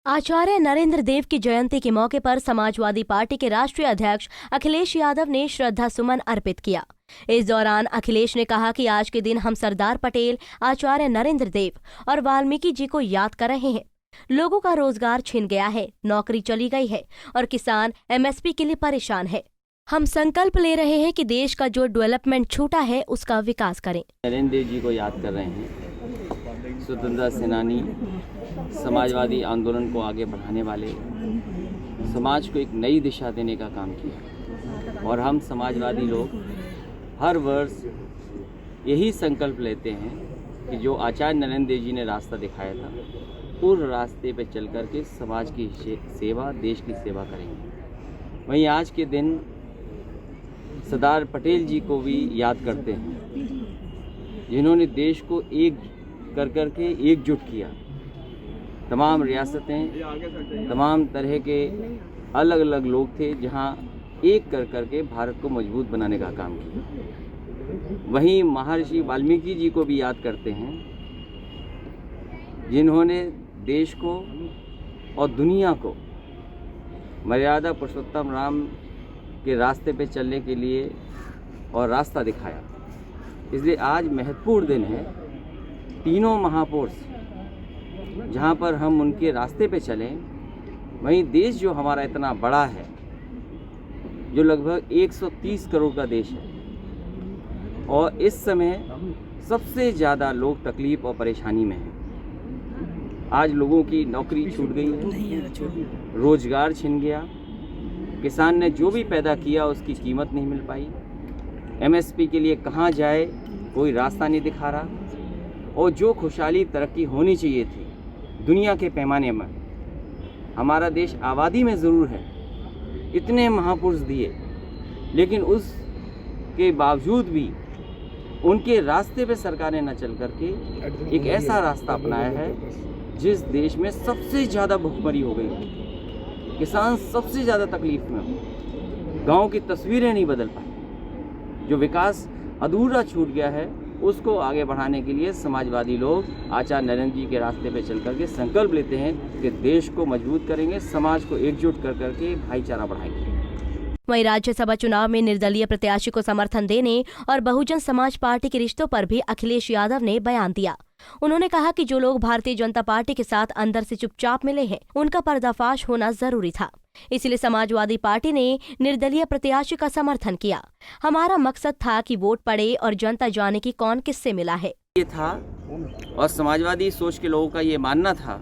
आचार्य नरेंद्र देव की जयंती के मौके पर समाजवादी पार्टी के राष्ट्रीय अध्यक्ष अखिलेश यादव ने श्रद्धा सुमन अर्पित किया। इस दौरान अखिलेश ने कहा कि आज के दिन हम सरदार पटेल, आचार्य नरेंद्र देव और वाल्मीकि जी को याद कर रहे हैं। लोगों का रोजगार छिन गया है, नौकरी चली गई है और किसान एमएसपी के लिए परेशान है। हम संकल्प ले रहे हैं कि देश का जो डेवलपमेंट छूटा है उसका विकास करें। नरेंद्र देव जी को याद कर रहे हैं, स्वतंत्रता सेनानी, समाजवादी आंदोलन को आगे बढ़ाने वाले, समाज को एक नई दिशा देने का काम किया। और हम समाजवादी लोग हर वर्ष यही संकल्प लेते हैं कि जो आचार्य नरेंद्र देव जी ने रास्ता दिखाया था, उस रास्ते पर चल कर के समाज की सेवा, देश की सेवा करेंगे। वहीं आज के दिन सरदार पटेल जी को भी याद करते हैं, जिन्होंने देश को एक कर के एकजुट किया। तमाम रियासतें, तमाम तरह के अलग अलग लोग थे, जहां एक कर के भारत को मजबूत बनाने का काम किया। वहीं महर्षि वाल्मीकि जी को भी याद करते हैं, जिन्होंने देश को और दुनिया को मर्यादा पुरुषोत्तम राम के रास्ते पे चलने के लिए और रास्ता दिखाया। इसलिए आज महत्वपूर्ण दिन है। तीनों महापुरुष जहाँ पर हम उनके रास्ते पे चलें, वहीं देश जो हमारा इतना बड़ा है, जो लगभग 130 करोड़ का देश है, और इस समय सबसे ज़्यादा लोग तकलीफ़ और परेशानी में हैं। आज लोगों की नौकरी छूट गई है, रोजगार छिन गया, किसान ने जो भी पैदा किया उसकी कीमत नहीं मिल पाई, एमएसपी के लिए कहाँ जाए कोई रास्ता नहीं दिखा रहा, और जो खुशहाली तरक्की होनी चाहिए थी दुनिया के पैमाने में, हमारा देश आबादी में ज़रूर है, इतने महापुरुष दिए, लेकिन उसके बावजूद भी उनके रास्ते पे सरकारें न चल करके एक ऐसा रास्ता अपनाया है जिस देश में सबसे ज़्यादा भुखमरी हो गई, किसान सबसे ज़्यादा तकलीफ में हो, गांव की तस्वीरें नहीं बदल पाई, जो विकास अधूरा छूट गया है, उसको आगे बढ़ाने के लिए समाजवादी लोग आचार्य नरेंद्र जी के रास्ते पे चल करके संकल्प लेते हैं कि देश को मजबूत करेंगे, समाज को एकजुट कर करके भाईचारा बढ़ाएंगे। वहीं राज्यसभा चुनाव में निर्दलीय प्रत्याशी को समर्थन देने और बहुजन समाज पार्टी के रिश्तों पर भी अखिलेश यादव ने बयान दिया। उन्होंने कहा कि जो लोग भारतीय जनता पार्टी के साथ अंदर से चुपचाप मिले हैं, उनका पर्दाफाश होना जरूरी था। इसलिए समाजवादी पार्टी ने निर्दलीय प्रत्याशी का समर्थन किया। हमारा मकसद था कि वोट पड़े और जनता जाने की कौन किससे मिला है। ये था, और समाजवादी सोच के लोगों का ये मानना था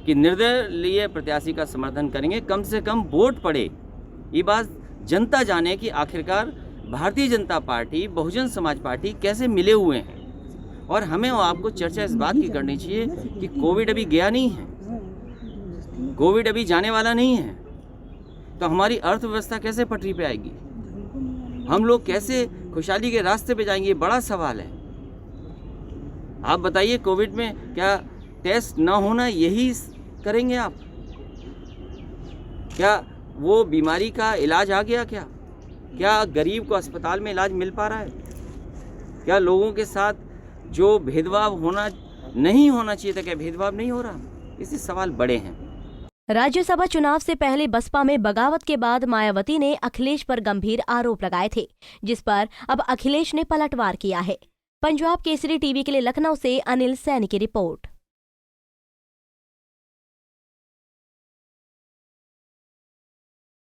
कि निर्दलीय प्रत्याशी का समर्थन करेंगे, कम से कम वोट पड़े, ये बात जनता जाने कि आखिरकार भारतीय जनता पार्टी, बहुजन समाज पार्टी कैसे मिले हुए हैं। और हमें और आपको चर्चा इस बात की करनी चाहिए कि कोविड अभी गया नहीं है, कोविड अभी जाने वाला नहीं है, तो हमारी अर्थव्यवस्था कैसे पटरी पे आएगी, हम लोग कैसे खुशहाली के रास्ते पे जाएंगे, ये बड़ा सवाल है। आप बताइए, कोविड में क्या टेस्ट ना होना यही करेंगे आप? क्या वो बीमारी का इलाज आ गया? क्या गरीब को अस्पताल में इलाज मिल पा रहा है? क्या लोगों के साथ जो भेदभाव नहीं होना चाहिए था, क्या भेदभाव नहीं हो रहा? इससे सवाल बड़े हैं। राज्यसभा चुनाव से पहले बसपा में बगावत के बाद मायावती ने अखिलेश पर गंभीर आरोप लगाए थे, जिस पर अब अखिलेश ने पलटवार किया है। पंजाब केसरी टीवी के लिए लखनऊ से अनिल सैनी की रिपोर्ट।